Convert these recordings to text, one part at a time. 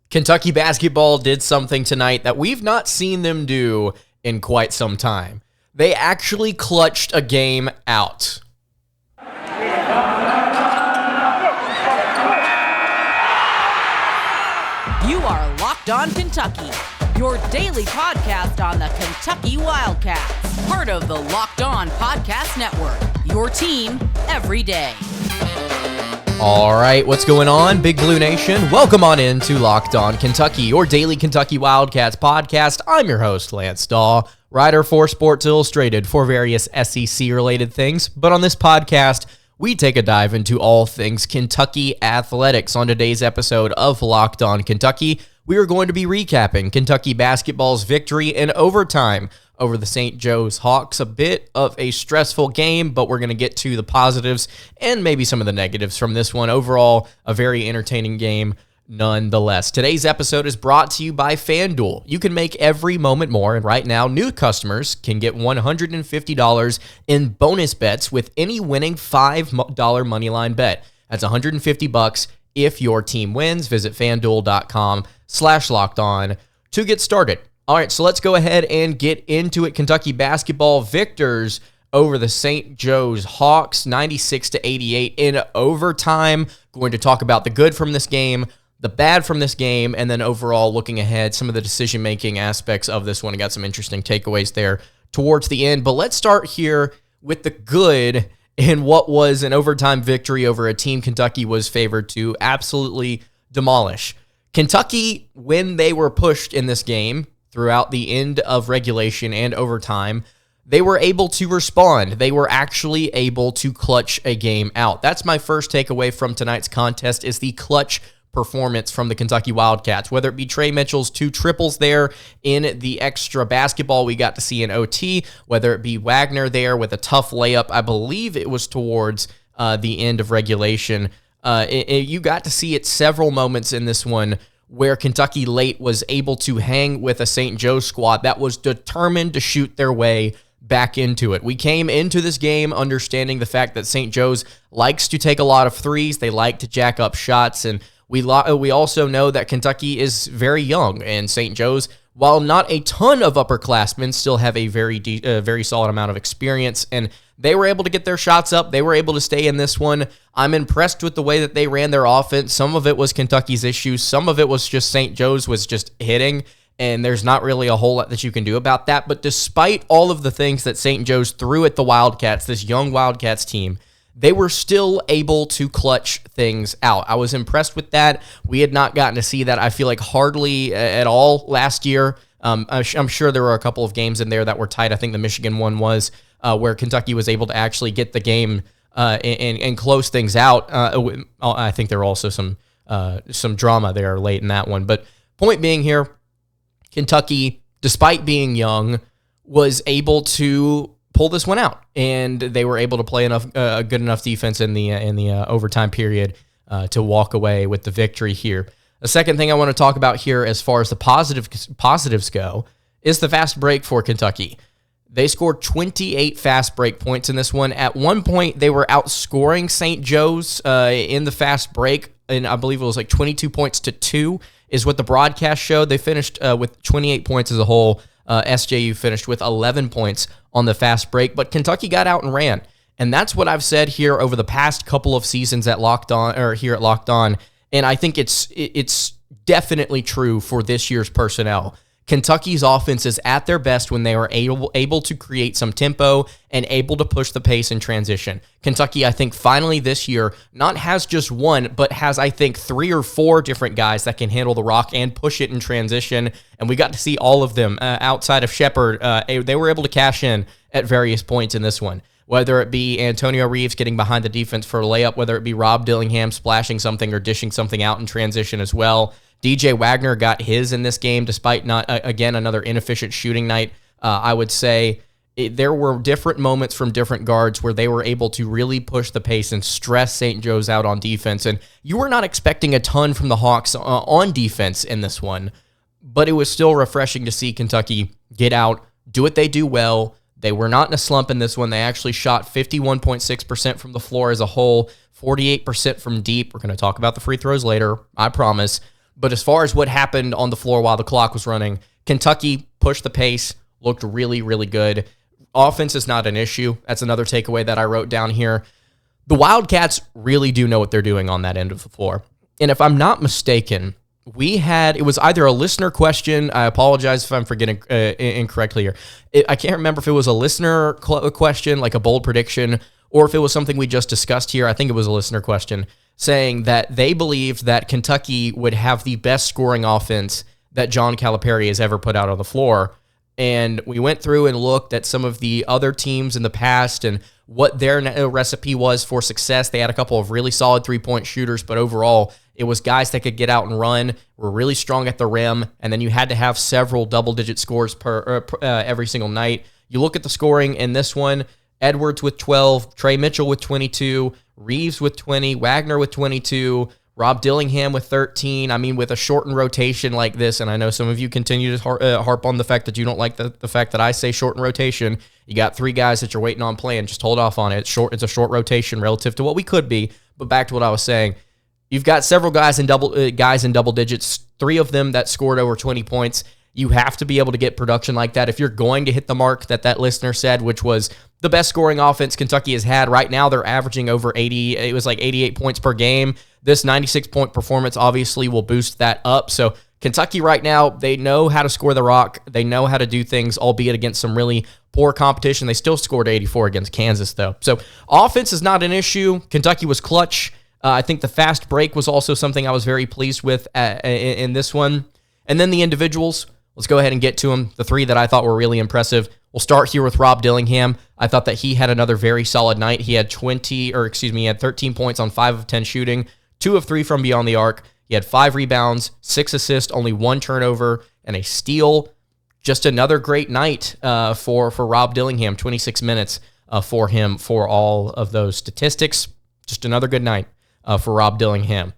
Kentucky basketball did something tonight that we've not seen them do in quite some time. They actually clutched a game out. You are Locked On Kentucky, your daily podcast on the Kentucky Wildcats, part of the Locked On Podcast Network, your team every day. All right, what's going on, Big Blue Nation? Welcome on into Locked On Kentucky, your daily Kentucky Wildcats podcast. I'm your host, Lance Dawe, writer for Sports Illustrated for various SEC-related things. But on this podcast, we take a dive into all things Kentucky athletics. On today's episode of Locked On Kentucky, we are going to be recapping Kentucky basketball's victory in overtime over the St. Joe's Hawks. A bit of a stressful game, but we're going to get to the positives and maybe some of the negatives from this one. Overall, a very entertaining game nonetheless. Today's episode is brought to you by FanDuel. You can make every moment more, and right now, new customers can get $150 in bonus bets with any winning $5 moneyline bet. That's $150 if your team wins. Visit FanDuel.com/lockedon to get started. All right, so let's go ahead and get into it. Kentucky basketball victors over the St. Joe's Hawks, 96-88 in overtime. Going to talk about the good from this game, the bad from this game, and then overall looking ahead, some of the decision-making aspects of this one. I got some interesting takeaways there towards the end. But let's start here with the good in what was an overtime victory over a team Kentucky was favored to absolutely demolish. Kentucky, when they were pushed in this game throughout the end of regulation and overtime, they were able to respond. They were actually able to clutch a game out. That's my first takeaway from tonight's contest, is the clutch performance from the Kentucky Wildcats, whether it be Trey Mitchell's 2 triples there in the extra basketball we got to see in OT, whether it be Wagner there with a tough layup, I believe it was towards the end of regulation. You got to see it several moments in this one where Kentucky late was able to hang with a St. Joe squad that was determined to shoot their way back into it. We came into this game understanding the fact that St. Joe's likes to take a lot of threes. They like to jack up shots, and we also know that Kentucky is very young, and St. Joe's, while not a ton of upperclassmen, still have a very solid amount of experience, and they were able to get their shots up. They were able to stay in this one. I'm impressed with the way that they ran their offense. Some of it was Kentucky's issues. Some of it was just St. Joe's was just hitting, and there's not really a whole lot that you can do about that. But despite all of the things that St. Joe's threw at the Wildcats, this young Wildcats team, they were still able to clutch things out. I was impressed with that. We had not gotten to see that, I feel like, hardly at all last year. I'm sure there were a couple of games in there that were tight. I think the Michigan one was where Kentucky was able to actually get the game and close things out. I think there were also some drama there late in that one. But point being here, Kentucky, despite being young, was able to pull this one out, and they were able to play good enough defense in the overtime period to walk away with the victory here. The second thing I want to talk about here, as far as the positives go, is the fast break for Kentucky. They scored 28 fast break points in this one. At one point, they were outscoring St. Joe's in the fast break, and I believe it was like 22 points to 2 is what the broadcast showed. They finished with 28 points as a whole. SJU finished with 11 points on the fast break, but Kentucky got out and ran. And that's what I've said here over the past couple of seasons at Locked On, or here at Locked On, and I think it's definitely true for this year's personnel. Kentucky's offense is at their best when they are able to create some tempo and able to push the pace in transition. Kentucky, I think, finally this year not has just one, but has, I think, 3 or 4 different guys that can handle the rock and push it in transition, and we got to see all of them outside of Sheppard. They were able to cash in at various points in this one, whether it be Antonio Reeves getting behind the defense for a layup, whether it be Rob Dillingham splashing something or dishing something out in transition as well. DJ Wagner got his in this game, despite not, again, another inefficient shooting night. I would say there were different moments from different guards where they were able to really push the pace and stress St. Joe's out on defense. And you were not expecting a ton from the Hawks on defense in this one, but it was still refreshing to see Kentucky get out, do what they do well. They were not in a slump in this one. They actually shot 51.6% from the floor as a whole, 48% from deep. We're going to talk about the free throws later, I promise. But as far as what happened on the floor while the clock was running, Kentucky pushed the pace, looked really, really good. Offense is not an issue. That's another takeaway that I wrote down here. The Wildcats really do know what they're doing on that end of the floor. And if I'm not mistaken, it was either a listener question. I apologize if I'm forgetting incorrectly here. I can't remember if it was a listener question, like a bold prediction, or if it was something we just discussed here. I think it was a listener question saying that they believed that Kentucky would have the best scoring offense that John Calipari has ever put out on the floor. And we went through and looked at some of the other teams in the past and what their recipe was for success. They had a couple of really solid three-point shooters, but overall, it was guys that could get out and run, were really strong at the rim, and then you had to have several double-digit scores every single night. You look at the scoring in this one, Edwards with 12, Trey Mitchell with 22, Reeves with 20, Wagner with 22, Rob Dillingham with 13. I mean, with a shortened rotation like this, and I know some of you continue to harp on the fact that you don't like the fact that I say shortened rotation. You got 3 guys that you're waiting on playing. Just hold off on it. It's a short rotation relative to what we could be. But back to what I was saying, you've got several guys in double digits, 3 of them that scored over 20 points. You have to be able to get production like that if you're going to hit the mark that listener said, which was the best scoring offense Kentucky has had. Right now, they're averaging over 80. It was like 88 points per game. This 96-point performance obviously will boost that up. So Kentucky right now, they know how to score the rock. They know how to do things, albeit against some really poor competition. They still scored 84 against Kansas, though. So offense is not an issue. Kentucky was clutch. I think the fast break was also something I was very pleased with in this one. And then the individuals. Let's go ahead and get to them. The 3 that I thought were really impressive. We'll start here with Rob Dillingham. I thought that he had another very solid night. He had 13 points on 5 of 10 shooting, 2 of 3 from beyond the arc. He had 5 rebounds, 6 assists, only 1 turnover, and a steal. Just another great night for Rob Dillingham. 26 minutes for him for all of those statistics. Just another good night for Rob Dillingham.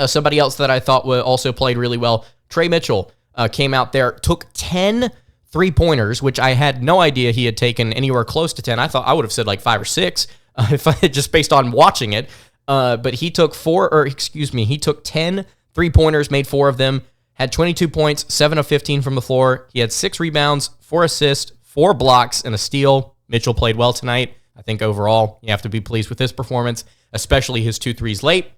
Somebody else that I thought also played really well, Trey Mitchell. Came out there, took 10 3-pointers, which I had no idea he had taken anywhere close to 10. I thought I would have said like 5 or 6 if I just based on watching it. But he took 10 3-pointers, made 4 of them, had 22 points, 7 of 15 from the floor. He had 6 rebounds, 4 assists, 4 blocks, and a steal. Mitchell played well tonight. I think overall, you have to be pleased with his performance, especially his 2 threes late.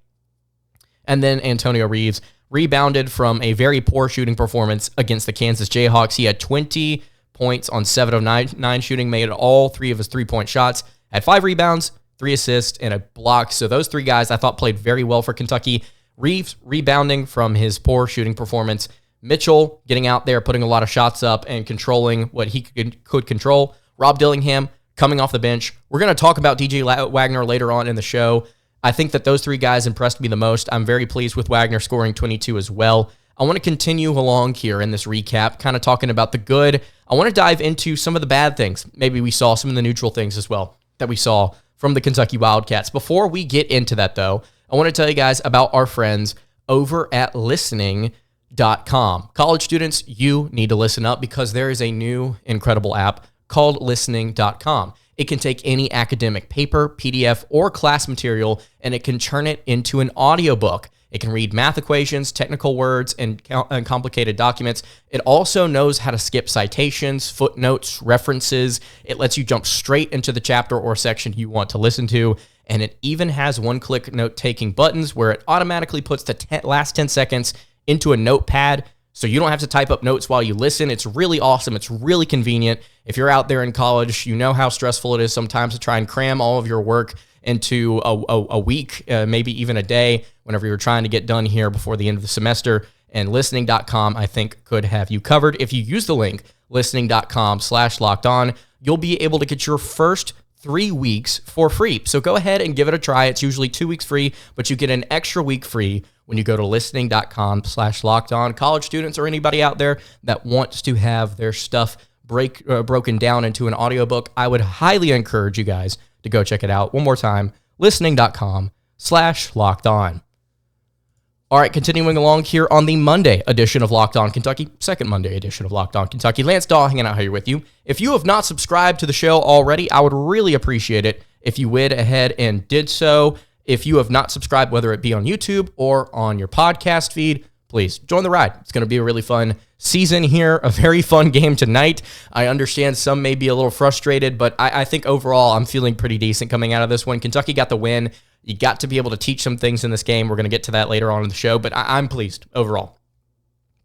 And then Antonio Reeves rebounded from a very poor shooting performance against the Kansas Jayhawks. He had 20 points on 7 of 9 shooting, made all 3 of his 3-point shots, had 5 rebounds, 3 assists, and a block. So those 3 guys I thought played very well for Kentucky. Reeves rebounding from his poor shooting performance. Mitchell getting out there, putting a lot of shots up and controlling what he could control. Rob Dillingham coming off the bench. We're going to talk about DJ Wagner later on in the show. I think that those 3 guys impressed me the most. I'm very pleased with Wagner scoring 22 as well. I want to continue along here in this recap, kind of talking about the good. I want to dive into some of the bad things. Maybe we saw some of the neutral things as well that we saw from the Kentucky Wildcats. Before we get into that, though, I want to tell you guys about our friends over at listening.com. College students, you need to listen up because there is a new incredible app called listening.com. It can take any academic paper, PDF, or class material, and it can turn it into an audiobook. It can read math equations, technical words, and complicated documents. It also knows how to skip citations, footnotes, references. It lets you jump straight into the chapter or section you want to listen to. And it even has one-click note-taking buttons where it automatically puts the last 10 seconds into a notepad, so you don't have to type up notes while you listen. It's really awesome. It's really convenient. If you're out there in college, you know how stressful it is sometimes to try and cram all of your work into a week, maybe even a day, whenever you're trying to get done here before the end of the semester. And listening.com, I think, could have you covered. If you use the link, listening.com/lockedon, you'll be able to get your first 3 weeks for free. So go ahead and give it a try. It's usually 2 weeks free, but you get an extra week free when you go to listening.com/lockedon. College students or anybody out there that wants to have their stuff broken down into an audiobook, I would highly encourage you guys to go check it out. One more time, listening.com/lockedon. All right, continuing along here on the Monday edition of Locked On Kentucky, second Monday edition of Locked On Kentucky. Lance Dawe hanging out here with you. If you have not subscribed to the show already, I would really appreciate it if you went ahead and did so. If you have not subscribed, whether it be on YouTube or on your podcast feed, please join the ride. It's going to be a really fun season here, a very fun game tonight. I understand some may be a little frustrated, but I think overall I'm feeling pretty decent coming out of this one. Kentucky got the win. You got to be able to teach some things in this game. We're going to get to that later on in the show, but I'm pleased overall.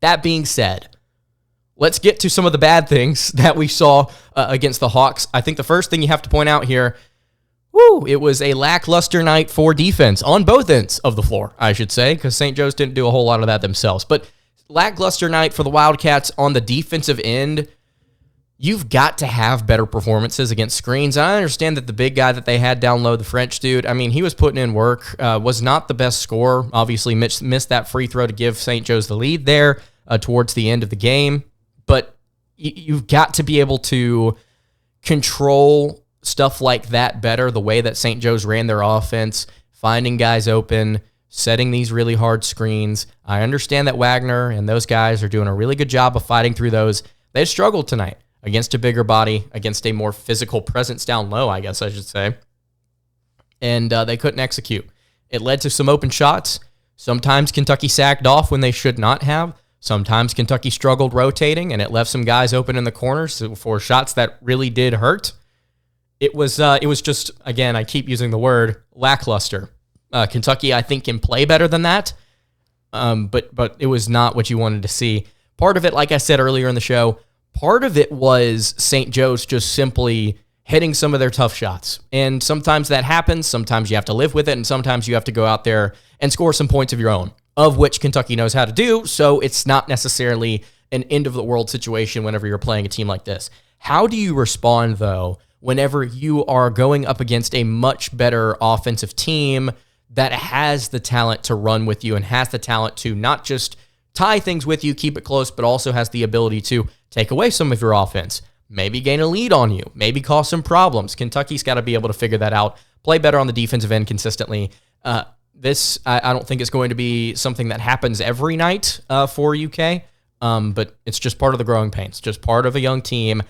That being said, let's get to some of the bad things that we saw against the Hawks. I think the first thing you have to point out here, it was a lackluster night for defense on both ends of the floor, I should say, because St. Joe's didn't do a whole lot of that themselves. But lackluster night for the Wildcats on the defensive end. You've got to have better performances against screens. I understand that the big guy that they had down low, the French dude, I mean, he was putting in work, was not the best scorer. Obviously, Mitch missed that free throw to give St. Joe's the lead there towards the end of the game. But you've got to be able to control stuff like that better, the way that St. Joe's ran their offense, finding guys open, setting these really hard screens. I understand that Wagner and those guys are doing a really good job of fighting through those. They struggled tonight against a bigger body, against a more physical presence down low, I guess I should say. And they couldn't execute. It led to some open shots. Sometimes Kentucky sagged off when they should not have. Sometimes Kentucky struggled rotating, and it left some guys open in the corners for shots that really did hurt. It was just, again, I keep using the word lackluster. Kentucky, I think, can play better than that, but it was not what you wanted to see. Part of it, like I said earlier in the show, part of it was St. Joe's just simply hitting some of their tough shots. And sometimes that happens. Sometimes you have to live with it, and sometimes you have to go out there and score some points of your own, of which Kentucky knows how to do, so it's not necessarily an end-of-the-world situation whenever you're playing a team like this. How do you respond, though, whenever you are going up against a much better offensive team that has the talent to run with you and has the talent to not just tie things with you, keep it close, but also has the ability to take away some of your offense, maybe gain a lead on you, maybe cause some problems? Kentucky's got to be able to figure that out, play better on the defensive end consistently. This, I don't think, is going to be something that happens every night for UK, but it's just part of the growing pains, just part of a young team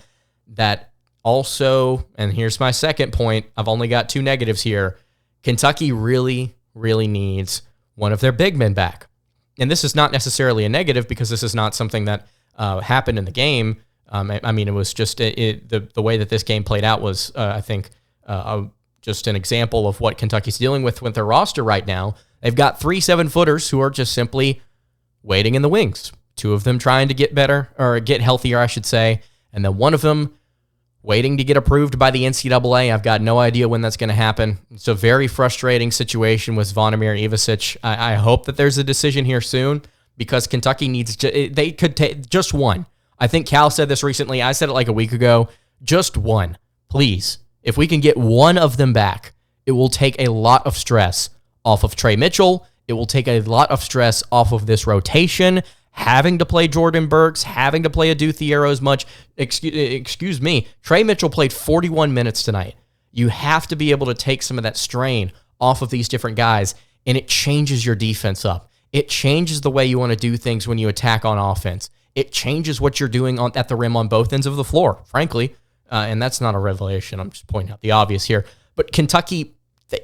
that also, and here's my second point, I've only got 2 negatives here, Kentucky really, really needs one of their big men back. And this is not necessarily a negative because this is not something that happened in the game. I mean, it was just the way that this game played out was, I think, just an example of what Kentucky's dealing with their roster right now. They've got 3 7-footers who are just simply waiting in the wings. 2 of them trying to get better, or get healthier, I should say, and then one of them waiting to get approved by the NCAA. I've got no idea when that's going to happen. It's a very frustrating situation with Zvonimir Ivicic. I hope that there's a decision here soon because Kentucky needs they could take just one. I think Cal said this recently. I said it like a week ago. Just one, please. If we can get one of them back, it will take a lot of stress off of Trey Mitchell. It will take a lot of stress off of this rotation, having to play Jordan Burks, having to play Adu Thiero as much. Excuse me. Trey Mitchell played 41 minutes tonight. You have to be able to take some of that strain off of these different guys, and it changes your defense up. It changes the way you want to do things when you attack on offense. It changes what you're doing at the rim on both ends of the floor, frankly. And that's not a revelation. I'm just pointing out the obvious here. But Kentucky,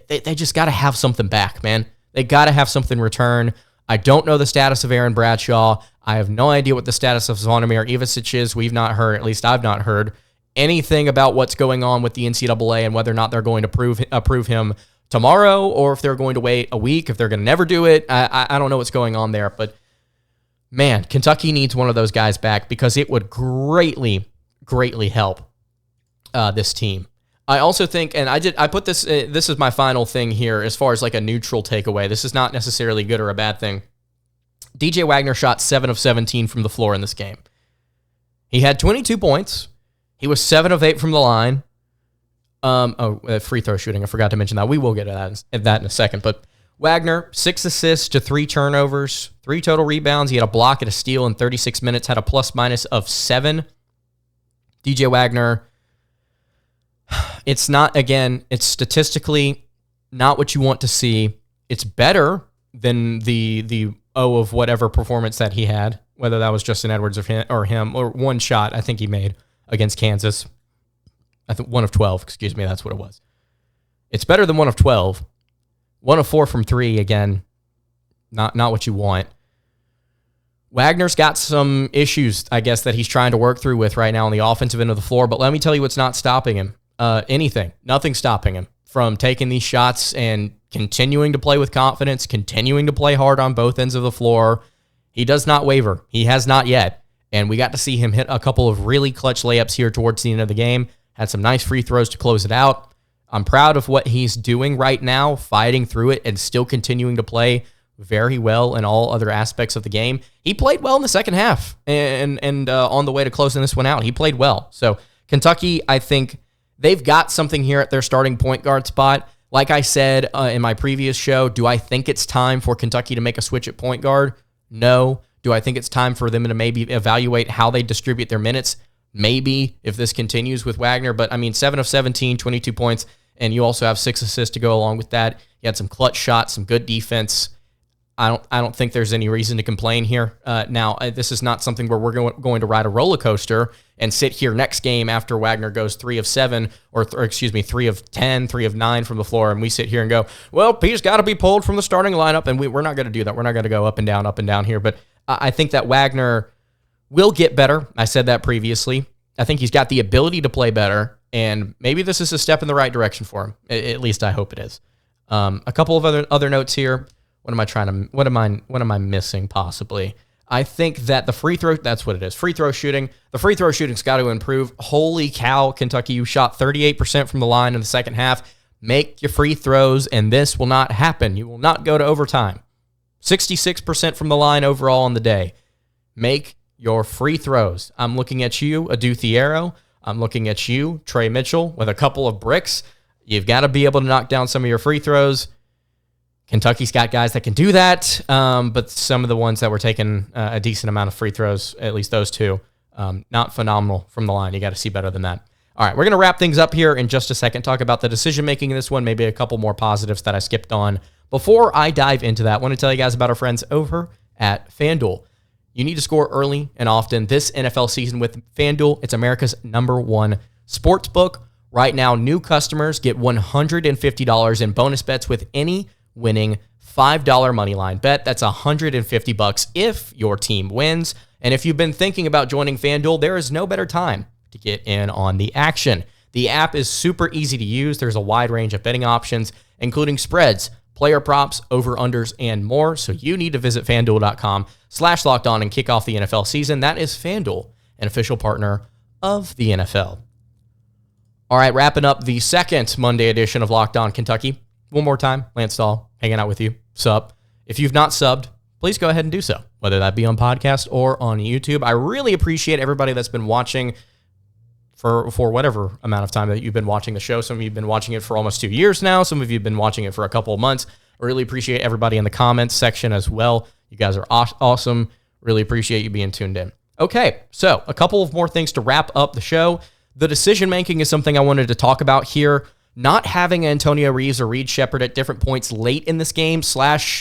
they just got to have something back, man. They got to have something return. I don't know the status of Aaron Bradshaw. I have no idea what the status of Zvonimir Ivicic is. We've not heard, at least I've not heard, anything about what's going on with the NCAA and whether or not they're going to approve him tomorrow or if they're going to wait a week, if they're going to never do it. I don't know what's going on there. But, man, Kentucky needs one of those guys back because it would greatly, greatly help this team. I also think, and I put this, this is my final thing here as far as like a neutral takeaway. This is not necessarily good or a bad thing. DJ Wagner shot 7 of 17 from the floor in this game. He had 22 points. He was 7 of 8 from the line. Free throw shooting. I forgot to mention that. We will get to that in a second. But Wagner, 6 assists to 3 turnovers, 3 total rebounds. He had a block and a steal in 36 minutes, had a plus-minus of 7. DJ Wagner, it's not, again, it's statistically not what you want to see. It's better than the of whatever performance that he had, whether that was Justin Edwards or him, or one shot I think he made against Kansas. I think 1 of 12, excuse me, that's what it was. It's better than 1 of 12. 1 of 4 from 3, again, not what you want. Wagner's got some issues, I guess, that he's trying to work through with right now on the offensive end of the floor, but let me tell you what's not stopping him. Anything. Nothing's stopping him from taking these shots and continuing to play with confidence, continuing to play hard on both ends of the floor. He does not waver. He has not yet, and we got to see him hit a couple of really clutch layups here towards the end of the game. Had some nice free throws to close it out. I'm proud of what he's doing right now, fighting through it and still continuing to play very well in all other aspects of the game. He played well in the second half, and on the way to closing this one out, he played well. So Kentucky, I think they've got something here at their starting point guard spot. Like I said in my previous show, do I think it's time for Kentucky to make a switch at point guard? No. Do I think it's time for them to maybe evaluate how they distribute their minutes? Maybe, if this continues with Wagner. But, 7 of 17, 22 points, and you also have 6 assists to go along with that. You had some clutch shots, some good defense. I don't think there's any reason to complain here. Now, this is not something where we're going to ride a roller coaster and sit here next game after Wagner goes 3 of 7, or 3 of 10, 3 of 9 from the floor, and we sit here and go, well, he's got to be pulled from the starting lineup, and we're not going to do that. We're not going to go up and down here. But I think that Wagner will get better. I said that previously. I think he's got the ability to play better, and maybe this is a step in the right direction for him. At least I hope it is. A couple of other notes here. What am I missing possibly? I think that the free throw, that's what it is. Free throw shooting. The free throw shooting's got to improve. Holy cow, Kentucky, you shot 38% from the line in the second half. Make your free throws, and this will not happen. You will not go to overtime. 66% from the line overall on the day. Make your free throws. I'm looking at you, Adu Thiero. I'm looking at you, Trey Mitchell, with a couple of bricks. You've got to be able to knock down some of your free throws. Kentucky's got guys that can do that, but some of the ones that were taking a decent amount of free throws, at least those two, not phenomenal from the line. You got to see better than that. All right, we're going to wrap things up here in just a second, talk about the decision-making in this one, maybe a couple more positives that I skipped on. Before I dive into that, I want to tell you guys about our friends over at FanDuel. You need to score early and often this NFL season with FanDuel. It's America's #1 sports book. Right now, new customers get $150 in bonus bets with any winning $5 money line bet. That's $150 if your team wins. And if you've been thinking about joining FanDuel, there is no better time to get in on the action. The app is super easy to use. There's a wide range of betting options, including spreads, player props, over-unders, and more. So you need to visit FanDuel.com/lockedon and kick off the NFL season. That is FanDuel, an official partner of the NFL. All right, wrapping up the second Monday edition of Locked On Kentucky. One more time, Lance Dawe, hanging out with you. Sub. If you've not subbed, please go ahead and do so, whether that be on podcast or on YouTube. I really appreciate everybody that's been watching for whatever amount of time that you've been watching the show. Some of you have been watching it for almost 2 years now. Some of you have been watching it for a couple of months. I really appreciate everybody in the comments section as well. You guys are awesome. Really appreciate you being tuned in. Okay, so a couple of more things to wrap up the show. The decision-making is something I wanted to talk about here. Not having Antonio Reeves or Reed Sheppard at different points late in this game /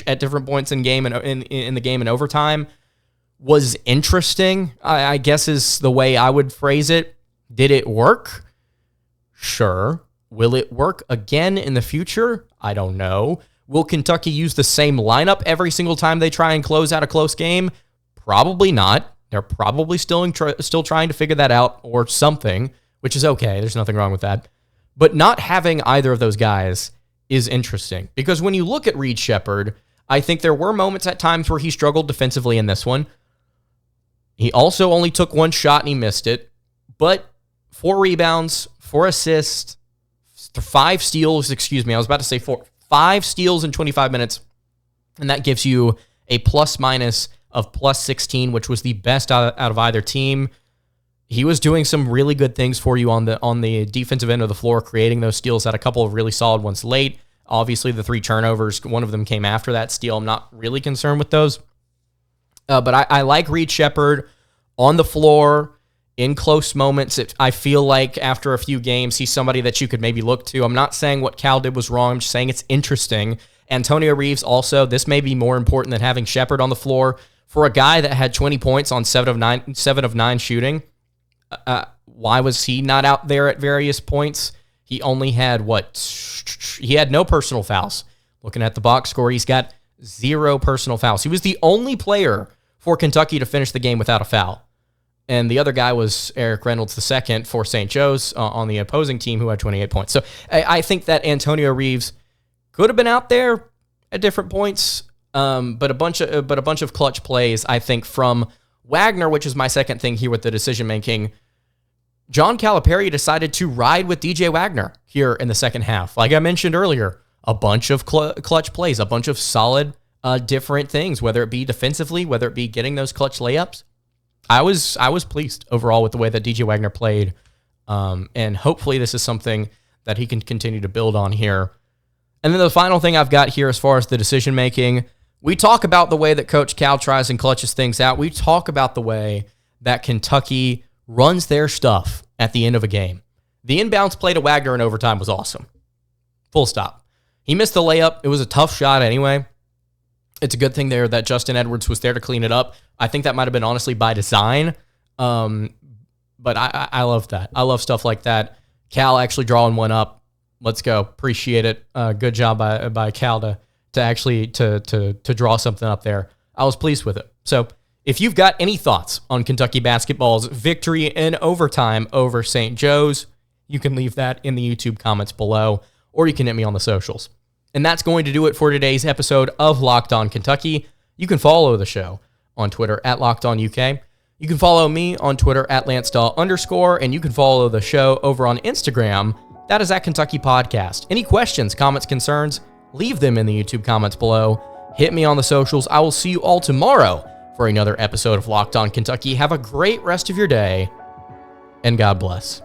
at different points in game and in the game in overtime was interesting, I guess is the way I would phrase it. Did it work? Sure. Will it work again in the future? I don't know. Will Kentucky use the same lineup every single time they try and close out a close game? Probably not. They're probably still trying to figure that out or something, which is okay. There's nothing wrong with that. But not having either of those guys is interesting because when you look at Reed Sheppard, I think there were moments at times where he struggled defensively in this one. He also only took one shot and he missed it, but 4 rebounds, 4 assists, 5 steals, I was about to say 5 steals in 25 minutes, and that gives you a plus-minus of plus 16, which was the best out of either team. He was doing some really good things for you on the defensive end of the floor, creating those steals, had a couple of really solid ones late. Obviously, the 3 turnovers, one of them came after that steal. I'm not really concerned with those. But I like Reed Sheppard on the floor in close moments. I feel like after a few games, he's somebody that you could maybe look to. I'm not saying what Cal did was wrong. I'm just saying it's interesting. Antonio Reeves also, this may be more important than having Sheppard on the floor. For a guy that had 20 points on 7 of 9 shooting, why was he not out there at various points? He only had he had no personal fouls. Looking at the box score, he's got 0 personal fouls. He was the only player for Kentucky to finish the game without a foul. And the other guy was Eric Reynolds II for St. Joe's on the opposing team, who had 28 points. So I think that Antonio Reeves could have been out there at different points, but a bunch of clutch plays, I think, from Wagner, which is my second thing here with the decision-making. John Calipari decided to ride with DJ Wagner here in the second half. Like I mentioned earlier, a bunch of clutch plays, a bunch of solid different things, whether it be defensively, whether it be getting those clutch layups. I was pleased overall with the way that DJ Wagner played, and hopefully this is something that he can continue to build on here. And then the final thing I've got here as far as the decision-making, we talk about the way that Coach Cal tries and clutches things out. We talk about the way that Kentucky runs their stuff at the end of a game. The inbounds play to Wagner in overtime was awesome. Full stop. He missed the layup. It was a tough shot anyway. It's a good thing there that Justin Edwards was there to clean it up. I think that might have been honestly by design. But I love that. I love stuff like that. Cal actually drawing one up. Let's go. Appreciate it. Good job by Cal to actually to draw something up there. I was pleased with it. So if you've got any thoughts on Kentucky basketball's victory in overtime over St. Joe's, you can leave that in the YouTube comments below, or you can hit me on the socials. And that's going to do it for today's episode of Locked On Kentucky. You can follow the show on Twitter at LockedOnUK. You can follow me on Twitter at LanceDawe_, and you can follow the show over on Instagram. That is at Kentucky Podcast. Any questions, comments, concerns, leave them in the YouTube comments below. Hit me on the socials. I will see you all tomorrow for another episode of Locked On Kentucky. Have a great rest of your day, and God bless.